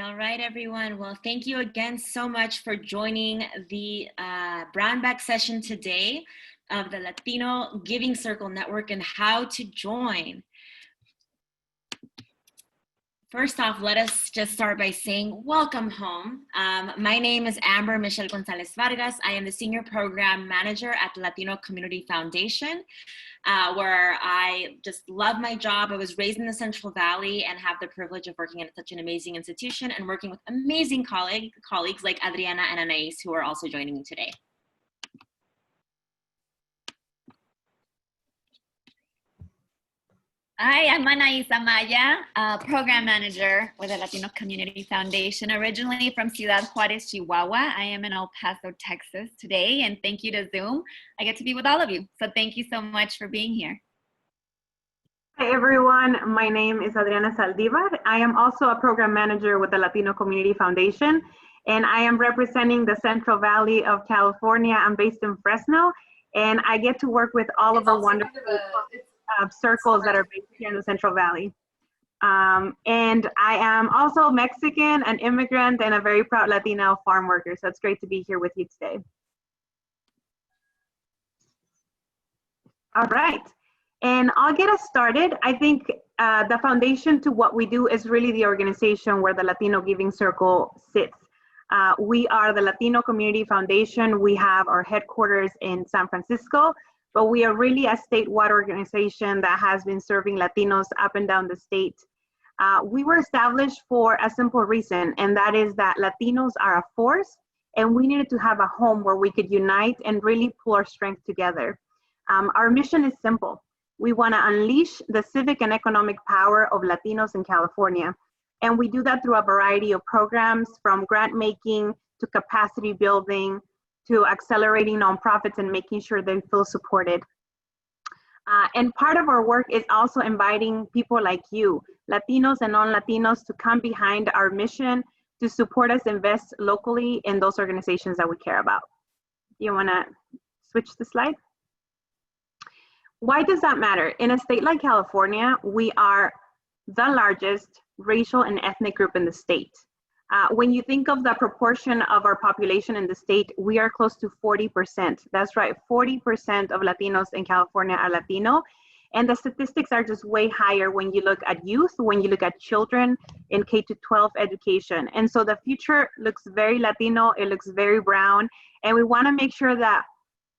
all right, everyone. Well, thank you again so much for joining the Brown Bag session today of the Latino Giving Circle Network and how to join. First off, let us just start by saying welcome home. My name is Amber Michelle Gonzalez Vargas. I am the Senior Program Manager at the Latino Community Foundation, where I just love my job. I was raised in the Central Valley and have the privilege of working at such an amazing institution and working with amazing colleagues like Adriana and Anais, who are also joining me today. Hi, I'm Anais Amaya, Program Manager with the Latino Community Foundation, originally from Ciudad Juarez, Chihuahua. I am in El Paso, Texas today, and thank you to Zoom. I get to be with all of you, so thank you so much for being here. Hi everyone, my name is Adriana Saldivar. I am also a Program Manager with the Latino Community Foundation, and I am representing the Central Valley of California. I'm based in Fresno, and I get to work with all of our wonderful circles that are based here in the Central Valley. And I am also Mexican, an immigrant, and a very proud Latino farm worker. So it's great to be here with you today. All right, and I'll get us started. I think the foundation to what we do is really the organization where the Latino Giving Circle sits. We are the Latino Community Foundation. We have our headquarters in San Francisco, but we are really a statewide organization that has been serving Latinos up and down the state. We were established for a simple reason, and that is that Latinos are a force, and we needed to have a home where we could unite and really pull our strength together. Our mission is simple. We want to unleash the civic and economic power of Latinos in California. And we do that through a variety of programs, from grant making to capacity building, to accelerating nonprofits and making sure they feel supported. And part of our work is also inviting people like you, Latinos and non-Latinos, to come behind our mission to support us invest locally in those organizations that we care about. You wanna switch the slide? Why does that matter? In a state like California, we are the largest racial and ethnic group in the state. When you think of the proportion of our population in the state, we are close to 40%. That's right, 40% of Latinos in California are Latino. And the statistics are just way higher when you look at youth, when you look at children in K-12 education. And so the future looks very Latino, it looks very brown, and we wanna make sure that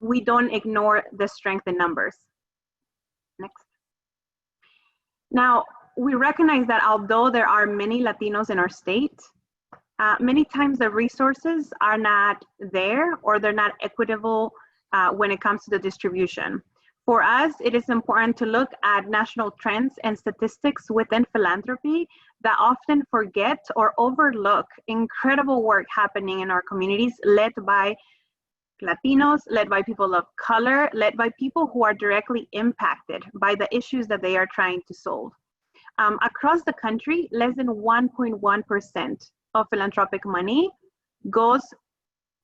we don't ignore the strength in numbers. Next. Now, we recognize that although there are many Latinos in our state, many times the resources are not there, or they're not equitable when it comes to the distribution. For us, it is important to look at national trends and statistics within philanthropy that often forget or overlook incredible work happening in our communities, led by Latinos, led by people of color, led by people who are directly impacted by the issues that they are trying to solve. Across the country, less than 1.1% of philanthropic money goes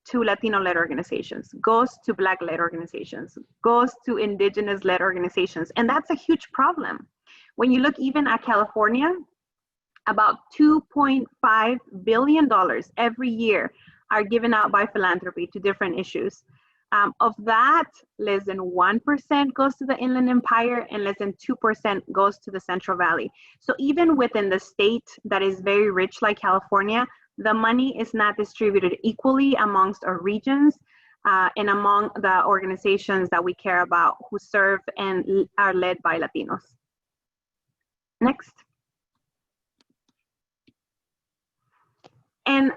to Latino-led organizations, goes to Black-led organizations, goes to Indigenous-led organizations, and that's a huge problem. When you look even at California, about $2.5 billion every year are given out by philanthropy to different issues. Of that, less than 1% goes to the Inland Empire, and less than 2% goes to the Central Valley. So even within the state that is very rich like California, the money is not distributed equally amongst our regions and among the organizations that we care about who serve and are led by Latinos. Next. And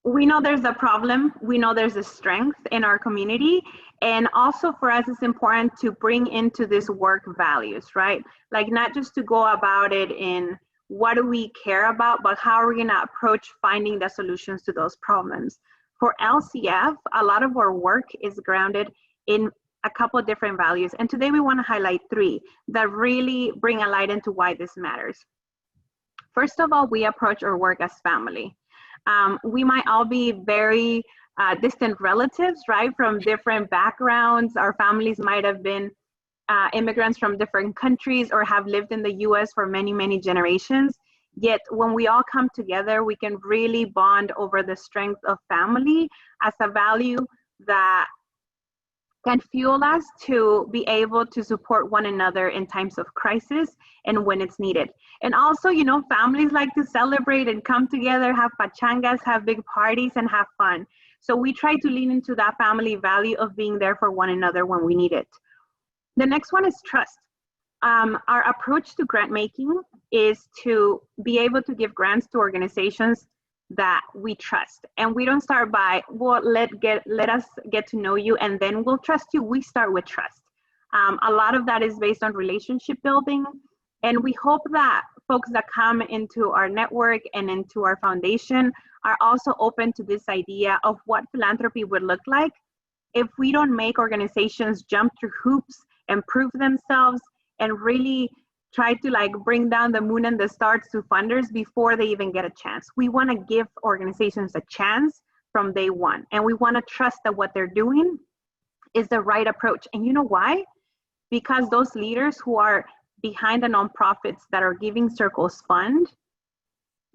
we know there's a problem, we know there's a strength in our community, and also for us it's important to bring into this work values, right? Like, not just to go about it in what do we care about, but how are we gonna approach finding the solutions to those problems. For LCF, a lot of our work is grounded in a couple of different values, and today we wanna highlight 3 that really bring a light into why this matters. First of all, we approach our work as family. We might all be very distant relatives, right, from different backgrounds. Our families might have been immigrants from different countries or have lived in the US for many, many generations. Yet when we all come together, we can really bond over the strength of family as a value that can fuel us to be able to support one another in times of crisis and when it's needed. And also, you know, families like to celebrate and come together, have pachangas, have big parties, and have fun. So we try to lean into that family value of being there for one another when we need it. The next one is trust. Our approach to grant making is to be able to give grants to organizations that we trust. And we don't start by, well, let us get to know you and then we'll trust you. We start with trust. A lot of that is based on relationship building. And we hope that folks that come into our network and into our foundation are also open to this idea of what philanthropy would look like if we don't make organizations jump through hoops and prove themselves and really try to like bring down the moon and the stars to funders before they even get a chance. We want to give organizations a chance from day one. And we want to trust that what they're doing is the right approach. And you know why? Because those leaders who are behind the nonprofits that our Giving Circles fund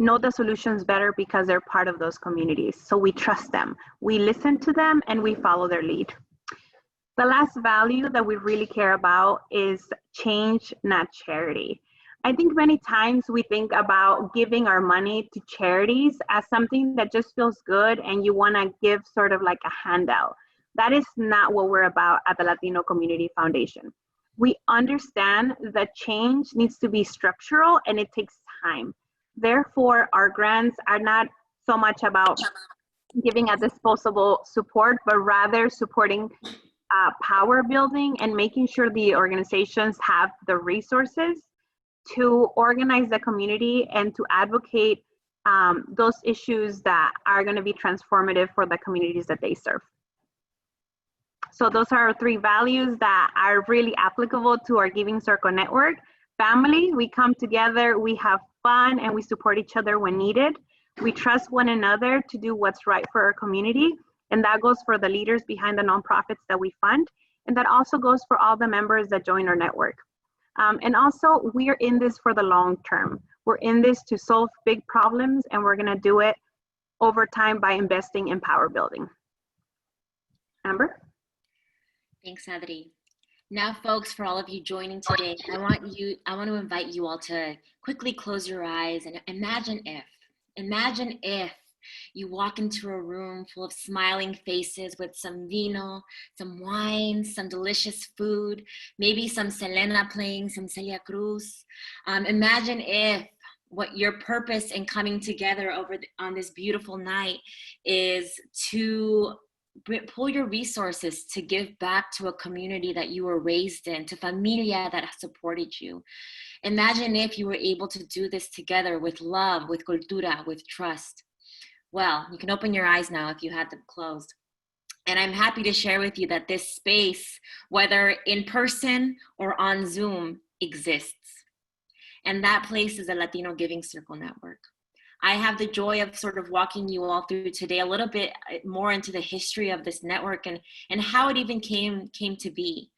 know the solutions better because they're part of those communities. So we trust them, we listen to them, and we follow their lead. The last value that we really care about is change, not charity. I think many times we think about giving our money to charities as something that just feels good and you want to give sort of like a handout. That is not what we're about at the Latino Community Foundation. We understand that change needs to be structural and it takes time. Therefore, our grants are not so much about giving a disposable support, but rather supporting power building and making sure the organizations have the resources to organize the community and to advocate those issues that are going to be transformative for the communities that they serve. So those are our three values that are really applicable to our Giving Circle Network. Family, we come together, we have fun, and we support each other when needed. We trust one another to do what's right for our community. And that goes for the leaders behind the nonprofits that we fund. And that also goes for all the members that join our network. And also, we are in this for the long term. We're in this to solve big problems, and we're going to do it over time by investing in power building. Amber? Thanks, Adri. Now, folks, for all of you joining today, I want to invite you all to quickly close your eyes and imagine if you walk into a room full of smiling faces with some vino, some wine, some delicious food, maybe some Selena playing, some Celia Cruz. Imagine if what your purpose in coming together on this beautiful night is to pull your resources to give back to a community that you were raised in, to familia that supported you. Imagine if you were able to do this together with love, with cultura, with trust. Well, you can open your eyes now if you had them closed. And I'm happy to share with you that this space, whether in person or on Zoom, exists. And that place is the Latino Giving Circle Network. I have the joy of sort of walking you all through today a little bit more into the history of this network and how it even came to be.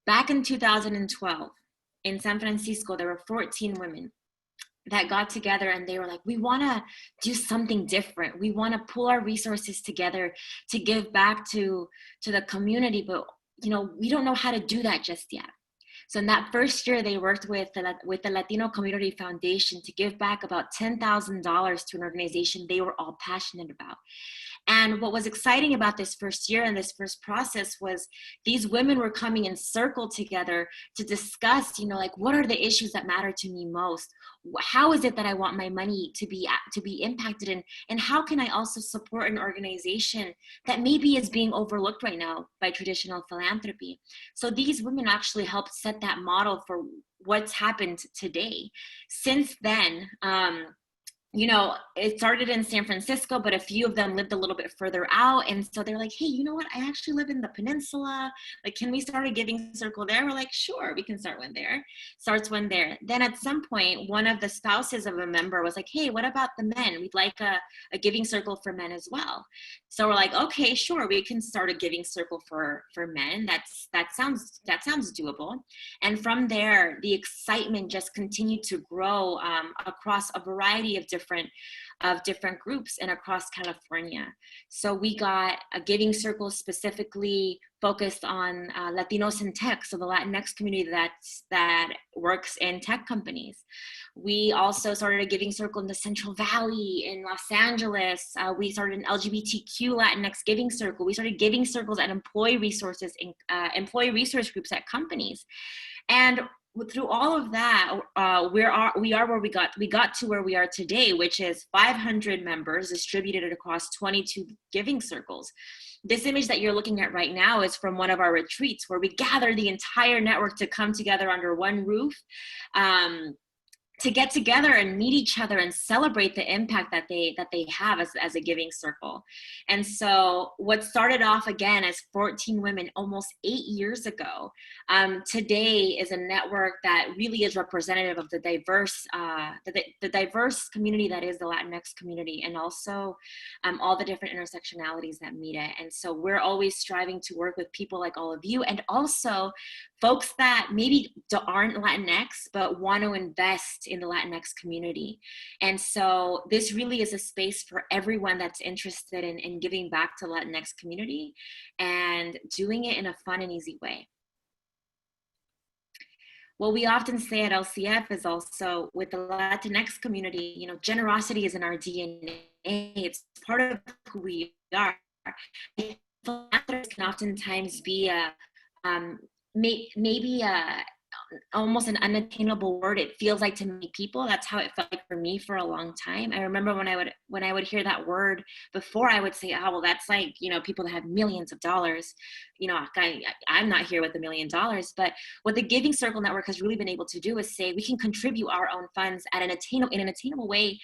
Back in 2012, in San Francisco, there were 14 women that got together and they were like, we want to do something different. We want to pull our resources together to give back to the community, but we don't know how to do that just yet. So in that first year, they worked with the Latino Community Foundation to give back about $10,000 to an organization they were all passionate about. And what was exciting about this first year and this first process was these women were coming in circle together to discuss, like, what are the issues that matter to me most? How is it that I want my money to be impacted in? And how can I also support an organization that maybe is being overlooked right now by traditional philanthropy? So these women actually helped set that model for what's happened today. Since then, you know, it started in San Francisco, but a few of them lived a little bit further out. And so they're like, hey, you know what? I actually live in the peninsula. Like, can we start a giving circle there? We're like, sure, we can start one there. Starts one there. Then at some point, one of the spouses of a member was like, hey, what about the men? We'd like a giving circle for men as well. So we're like, okay, sure, we can start a giving circle for men. That sounds doable. And from there, the excitement just continued to grow across a variety of different groups and across California. So we got a giving circle specifically focused on Latinos in tech, so the Latinx community that works in tech companies. We also started a giving circle in the Central Valley, in Los Angeles. We started an LGBTQ Latinx giving circle. We started giving circles at employee resource groups at companies. And through all of that, we are where we got to where we are today, which is 500 members distributed across 22 giving circles. This image that you're looking at right now is from one of our retreats, where we gather the entire network to come together under one roof, to get together and meet each other and celebrate the impact that they have as a giving circle. And so what started off again as 14 women almost 8 years ago, today is a network that really is representative of the diverse community that is the Latinx community, and also all the different intersectionalities that meet it. And so we're always striving to work with people like all of you, and also folks that maybe aren't Latinx but want to invest in the Latinx community. And so this really is a space for everyone that's interested in giving back to the Latinx community and doing it in a fun and easy way. What we often say at LCF is also, with the Latinx community, you know, generosity is in our DNA. It's part of who we are. Philanthropy can oftentimes be maybe almost an unattainable word. It feels like to many people. That's how it felt like for me for a long time. I remember when I would hear that word before, I would say, oh, well, that's like, you know, people that have millions of dollars. You know, I'm not here with $1 million. But what the Giving Circle Network has really been able to do is say we can contribute our own funds in an attainable way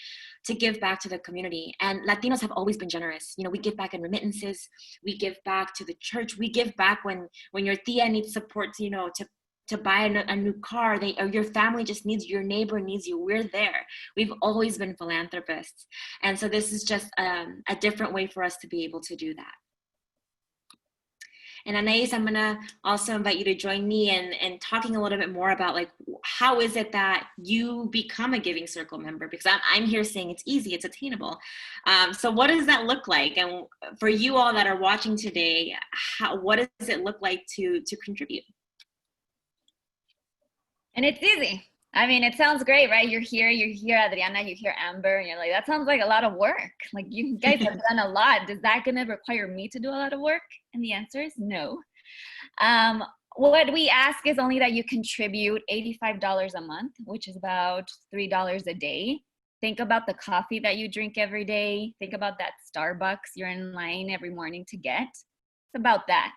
to give back to the community. And Latinos have always been generous. You know, we give back in remittances, we give back to the church, we give back when your tia needs support, you know, to buy a new car, or your family just needs, your neighbor needs you, we're there. We've always been philanthropists. And so this is just a different way for us to be able to do that. And Anais, I'm gonna also invite you to join me in talking a little bit more about, like, how is it that you become a Giving Circle member? Because I'm here saying it's easy, it's attainable. So what does that look like? And for you all that are watching today, what does it look like to contribute? And it's easy. I mean, it sounds great, right? You're here, Adriana, you hear Amber, and you're like, that sounds like a lot of work. Like, you guys have done a lot. Is that gonna require me to do a lot of work? And the answer is no. What we ask is only that you contribute $85 a month, which is about $3 a day. Think about the coffee that you drink every day. Think about that Starbucks you're in line every morning to get. It's about that.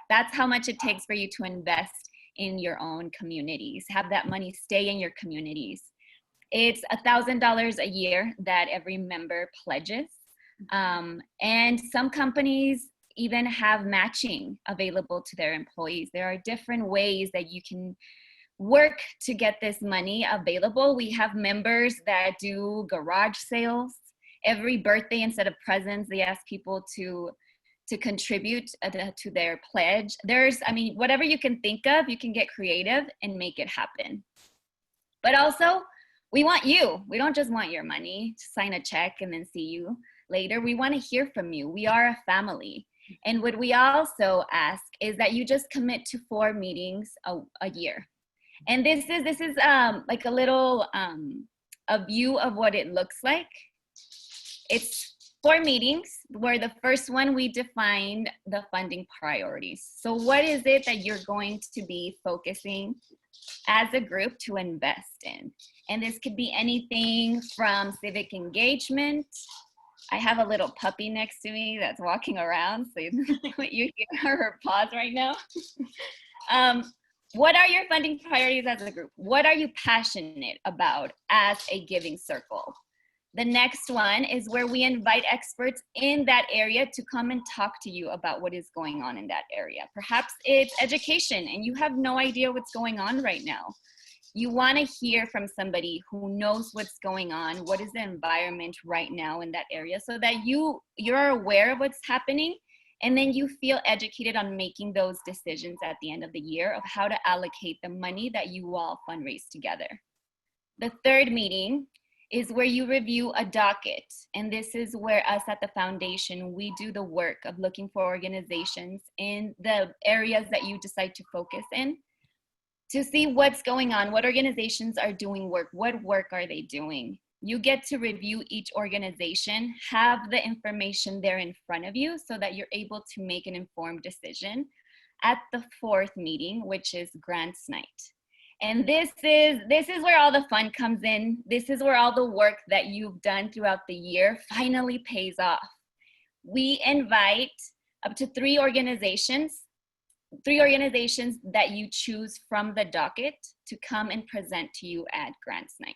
That's how much it takes for you to invest in your own communities. Have that money stay in your communities. It's $1,000 a year that every member pledges. And some companies even have matching available to their employees. There are different ways that you can work to get this money available. We have members that do garage sales. Every birthday, instead of presents, they ask people to contribute to their pledge. I mean, whatever you can think of, you can get creative and make it happen. But also, we want you. We don't just want your money to sign a check and then see you later. We want to hear from you. We are a family. And what we also ask is that you just commit to 4 meetings a year. And this is like a little a view of what it looks like. It's 4 meetings, where the first one we defined the funding priorities. So what is it that you're going to be focusing as a group to invest in? And this could be anything from civic engagement. I have a little puppy next to me that's walking around, so you hear her paws right now. What are your funding priorities as a group? What are you passionate about as a giving circle? The next one is where we invite experts in that area to come and talk to you about what is going on in that area. Perhaps it's education and you have no idea what's going on right now. You want to hear from somebody who knows what's going on, what is the environment right now in that area, so that you're aware of what's happening, and then you feel educated on making those decisions at the end of the year of how to allocate the money that you all fundraise together. The third meeting is where you review a docket. And this is where us at the foundation, we do the work of looking for organizations in the areas that you decide to focus in to see what's going on, what organizations are doing work, what work are they doing. You get to review each organization, have the information there in front of you so that you're able to make an informed decision at the fourth meeting, which is grants night. And this is where all the fun comes in. This is where all the work that you've done throughout the year finally pays off. We invite up to three organizations that you choose from the docket to come and present to you at grants night.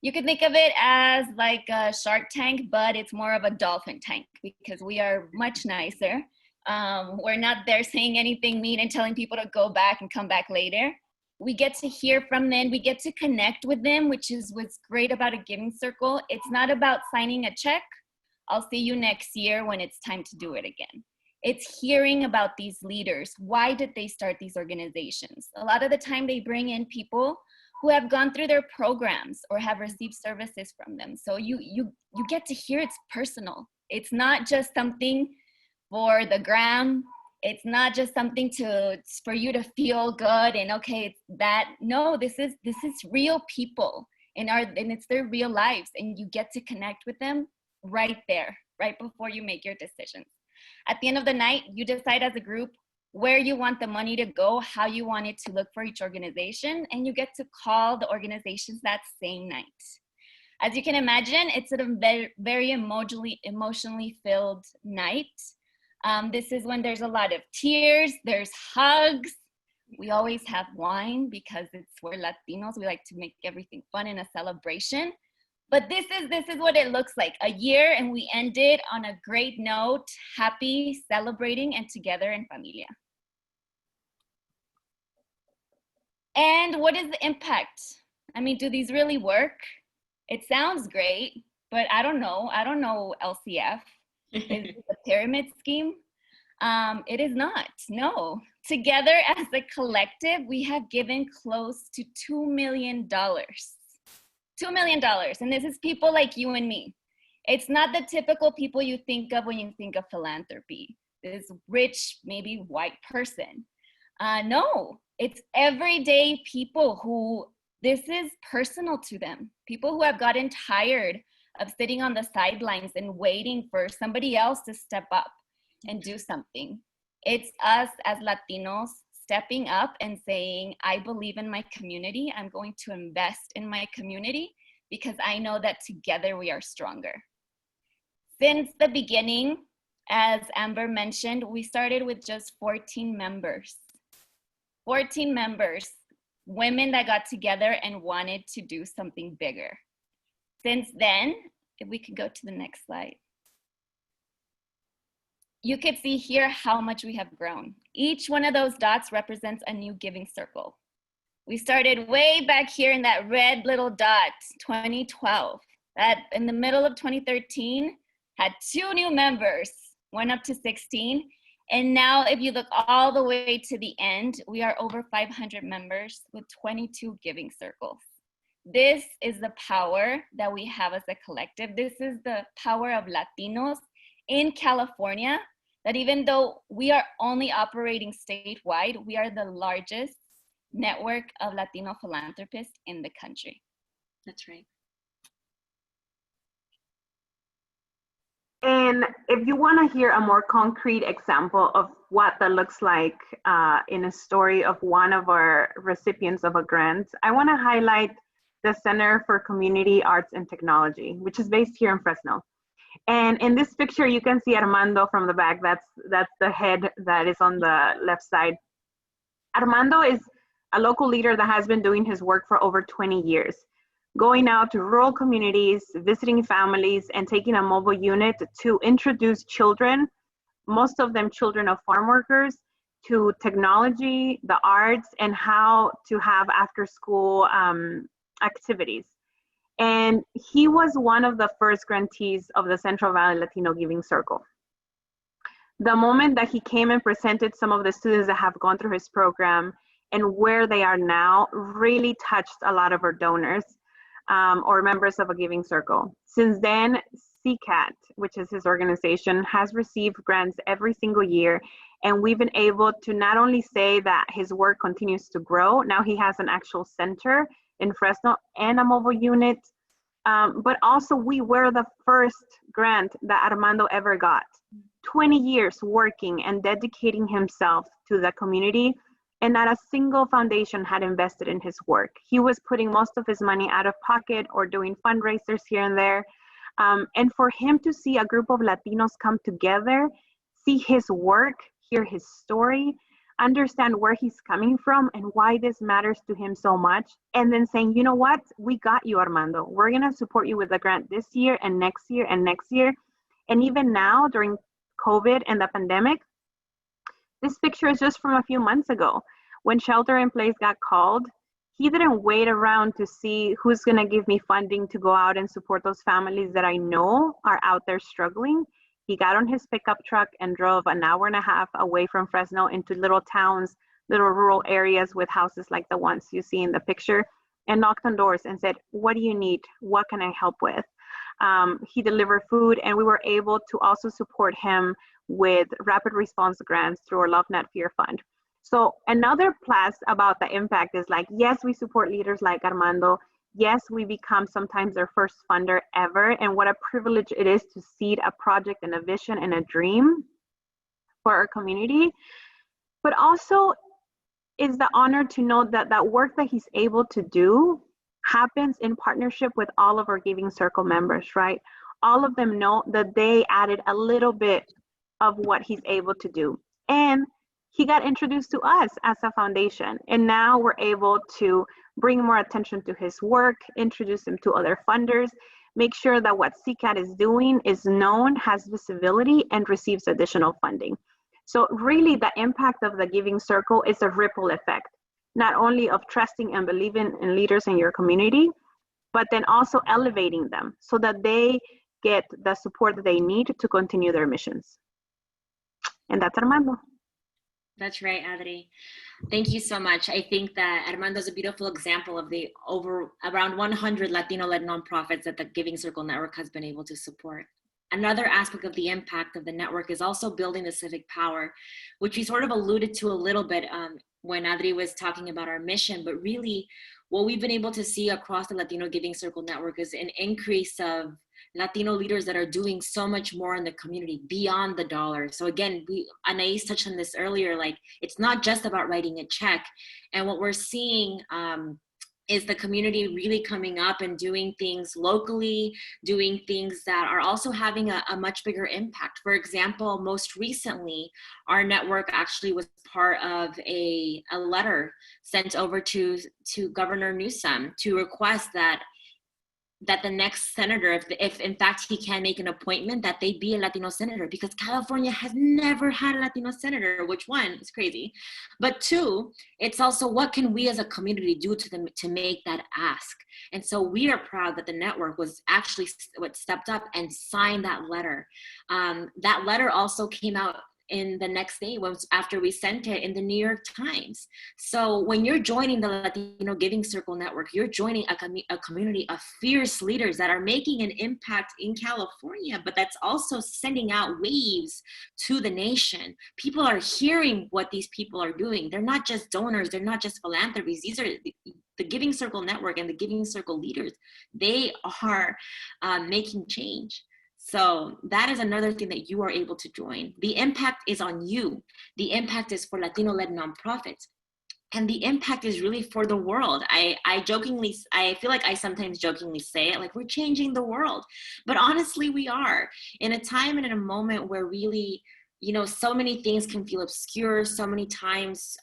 You can think of it as like a Shark Tank, but it's more of a dolphin tank because we are much nicer. We're not there saying anything mean and telling people to go back and come back later. We get to hear from them. We get to connect with them, which is what's great about a giving circle. It's not about signing a check. I'll see you next year when it's time to do it again. It's hearing about these leaders. Why did they start these organizations? A lot of the time they bring in people who have gone through their programs or have received services from them. So you get to hear it's personal. It's not just something for the gram. It's not just something for you to feel good and okay, it's that. No, this is real people and it's their real lives, and you get to connect with them right there, right before you make your decisions. At the end of the night, you decide as a group where you want the money to go, how you want it to look for each organization, and you get to call the organizations that same night. As you can imagine, it's a very emotionally filled night. This is when there's a lot of tears, there's hugs. We always have wine because we're Latinos. We like to make everything fun and a celebration. But this is what it looks like, a year, and we end it on a great note, happy, celebrating, and together in familia. And what is the impact? I mean, do these really work? It sounds great, but I don't know LCF. Is it a pyramid scheme? It is not, no. Together as a collective, we have given close to $2 million. $2 million, and this is people like you and me. It's not the typical people you think of when you think of philanthropy. This rich, maybe white person. No, it's everyday people who this is personal to them. People who have gotten tired of sitting on the sidelines and waiting for somebody else to step up and do something. It's us as Latinos stepping up and saying, I believe in my community. I'm going to invest in my community because I know that together we are stronger. Since the beginning, as Amber mentioned, we started with just 14 members. 14 members, women that got together and wanted to do something bigger. Since then, if we could go to the next slide. You could see here how much we have grown. Each one of those dots represents a new giving circle. We started way back here in that red little dot, 2012. That in the middle of 2013 had 2 new members, went up to 16. And now if you look all the way to the end, we are over 500 members with 22 giving circles. This is the power that we have as a collective. This is the power of Latinos in California, that even though we are only operating statewide, we are the largest network of Latino philanthropists in the country. That's right. And if you want to hear a more concrete example of what that looks like in a story of one of our recipients of a grant, I want to highlight the Center for Community Arts and Technology, which is based here in Fresno. And in this picture, you can see Armando from the back. That's the head that is on the left side. Armando is a local leader that has been doing his work for over 20 years. going out to rural communities, visiting families, and taking a mobile unit to introduce children, most of them children of farm workers, to technology, the arts, and how to have after school activities. And he was one of the first grantees of the Central Valley Latino Giving Circle. The moment that he came and presented some of the students that have gone through his program and where they are now really touched a lot of our donors or members of a giving circle. Since then, CCAT, which is his organization, has received grants every single year. And we've been able to not only say that his work continues to grow, now he has an actual center in Fresno and a mobile unit, but also we were the first grant that Armando ever got. 20 years working and dedicating himself to the community, and not a single foundation had invested in his work. He was putting most of his money out of pocket or doing fundraisers here and there. And for him to see a group of Latinos come together, see his work, hear his story, understand where he's coming from and why this matters to him so much, and then saying, you know what, we got you, Armando. We're gonna support you with the grant this year and next year and next year. And even now during COVID and the pandemic, this picture is just from a few months ago. When shelter in place got called, he didn't wait around to see who's gonna give me funding to go out and support those families that I know are out there struggling. He got on his pickup truck and drove an hour and a half away from Fresno into little towns, little rural areas with houses like the ones you see in the picture, and knocked on doors and said, what do you need? What can I help with? He delivered food, and we were able to also support him with rapid response grants through our Love Not Fear Fund. So another plus about the impact is like, yes, we support leaders like Armando. Yes, we become sometimes their first funder ever. And what a privilege it is to seed a project and a vision and a dream for our community. But also is the honor to know that that work that he's able to do happens in partnership with all of our Giving Circle members, right? All of them know that they added a little bit of what he's able to do. And he got introduced to us as a foundation. And now we're able to bring more attention to his work, introduce him to other funders, make sure that what CCAT is doing is known, has visibility, and receives additional funding. So really the impact of the Giving Circle is a ripple effect, not only of trusting and believing in leaders in your community, but then also elevating them so that they get the support that they need to continue their missions. And that's Armando. That's right, Adri. Thank you so much. I think that Armando is a beautiful example of the around 100 Latino-led nonprofits that the Giving Circle Network has been able to support. Another aspect of the impact of the network is also building the civic power, which we sort of alluded to a little bit when Adri was talking about our mission, but really what we've been able to see across the Latino Giving Circle Network is an increase of Latino leaders that are doing so much more in the community beyond the dollar. So again, Anais touched on this earlier, like it's not just about writing a check. And what we're seeing is the community really coming up and doing things locally, doing things that are also having a much bigger impact. For example, most recently, our network actually was part of a letter sent over to Governor Newsom to request that the next senator, if in fact he can make an appointment, that they be a Latino senator, because California has never had a Latino senator, which one is crazy. But two, it's also what can we as a community do to make that ask? And so we are proud that the network was actually what stepped up and signed that letter. That letter also came out in the next day after we sent it in the New York Times. So when you're joining the Latino Giving Circle Network, you're joining a community of fierce leaders that are making an impact in California, but that's also sending out waves to the nation. People are hearing what these people are doing. They're not just donors, they're not just philanthropies. These are the Giving Circle Network and the Giving Circle leaders. They are making change. So that is another thing that you are able to join. The impact is on you. The impact is for Latino-led nonprofits. And the impact is really for the world. I feel like I sometimes jokingly say it, like we're changing the world. But honestly, we are. In a time and in a moment where really, so many things can feel obscure. So many times,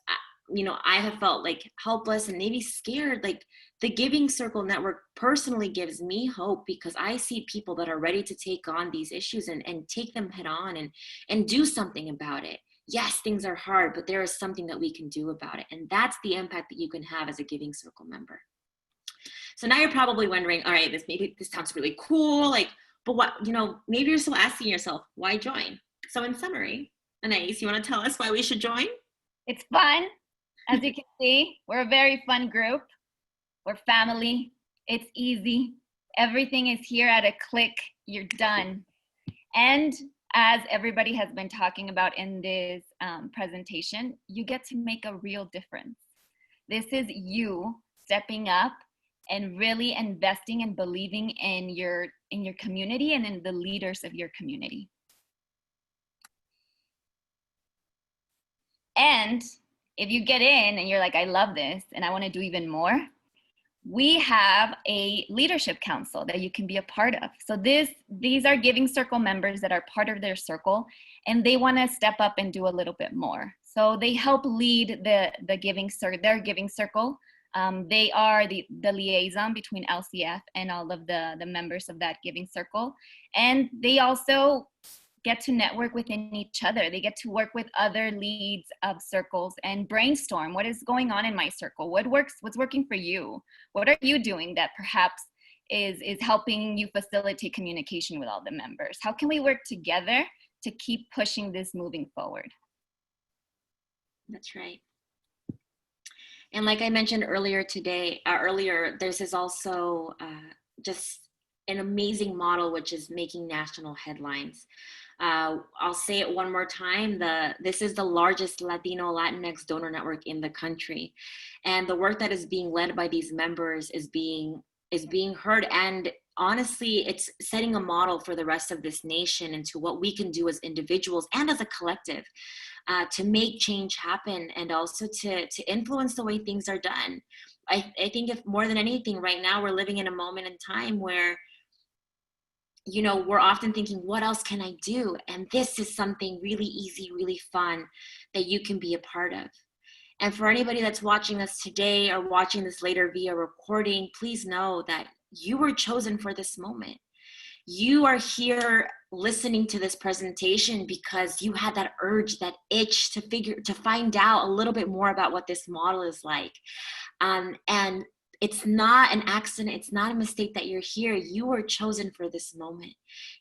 I have felt like helpless and maybe scared, like The Giving Circle Network personally gives me hope because I see people that are ready to take on these issues and take them head on and do something about it. Yes, things are hard, but there is something that we can do about it. And that's the impact that you can have as a Giving Circle member. So now you're probably wondering, all right, this sounds really cool, like, but what, maybe you're still asking yourself, why join? So in summary, Anais, you want to tell us why we should join? It's fun. As you can see, we're a very fun group. We're family. It's easy. Everything is here at a click. You're done. And as everybody has been talking about in this presentation, you get to make a real difference. This is you stepping up and really investing and believing in your community and in the leaders of your community. And if you get in and you're like, I love this and I want to do even more, we have a leadership council that you can be a part of. So these are Giving Circle members that are part of their circle, and they want to step up and do a little bit more. So they help lead their Giving Circle. They are the liaison between LCF and all of the members of that Giving Circle. And they also get to network within each other. They get to work with other leads of circles and brainstorm what is going on in my circle, what's working for you, what are you doing that perhaps is helping you facilitate communication with all the members. How can we work together to keep pushing this moving forward? That's right. And like I mentioned earlier today, this is also just an amazing model, which is making national headlines. I'll say it one more time, this is the largest Latinx donor network in the country. And the work that is being led by these members is being heard. And honestly, it's setting a model for the rest of this nation into what we can do as individuals and as a collective to make change happen and also to influence the way things are done. I think if more than anything right now, we're living in a moment in time where we're often thinking, what else can I do? And this is something really easy, really fun that you can be a part of. And for anybody that's watching us today or watching this later via recording, please know that you were chosen for this moment. You are here listening to this presentation because you had that urge, that itch to find out a little bit more about what this model is like. And it's not an accident. It's not a mistake that you're here. You were chosen for this moment.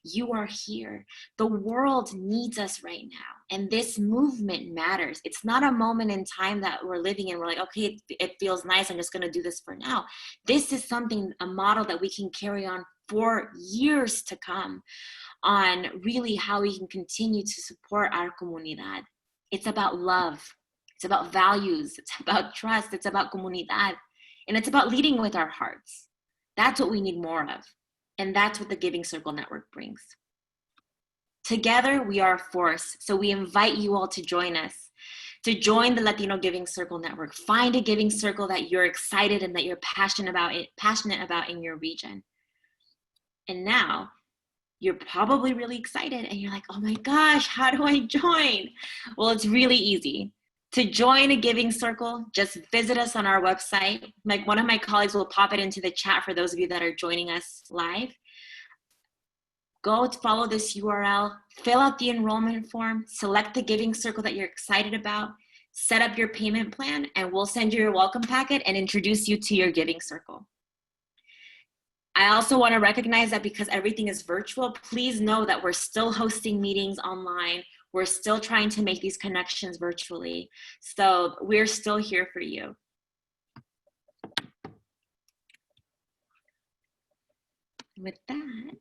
You are here. The world needs us right now. And this movement matters. It's not a moment in time that we're living in. We're like, okay, it feels nice. I'm just going to do this for now. This is a model that we can carry on for years to come on really how we can continue to support our comunidad. It's about love. It's about values. It's about trust. It's about comunidad. And it's about leading with our hearts. That's what we need more of. And that's what the Giving Circle Network brings. Together, we are a force. So we invite you all to join us, to join the Latino Giving Circle Network. Find a giving circle that you're excited and that you're passionate about in your region. And now, you're probably really excited and you're like, oh my gosh, how do I join? Well, it's really easy. To join a Giving Circle, just visit us on our website. Like one of my colleagues will pop it into the chat for those of you that are joining us live. Go to follow this URL, fill out the enrollment form, select the Giving Circle that you're excited about, set up your payment plan, and we'll send you your welcome packet and introduce you to your Giving Circle. I also want to recognize that because everything is virtual, please know that we're still hosting meetings online. We're still trying to make these connections virtually. So we're still here for you. With that,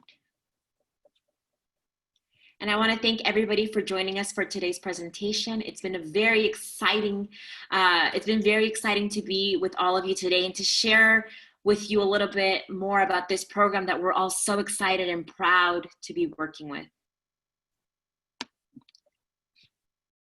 and I want to thank everybody for joining us for today's presentation. It's been very exciting to be with all of you today and to share with you a little bit more about this program that we're all so excited and proud to be working with.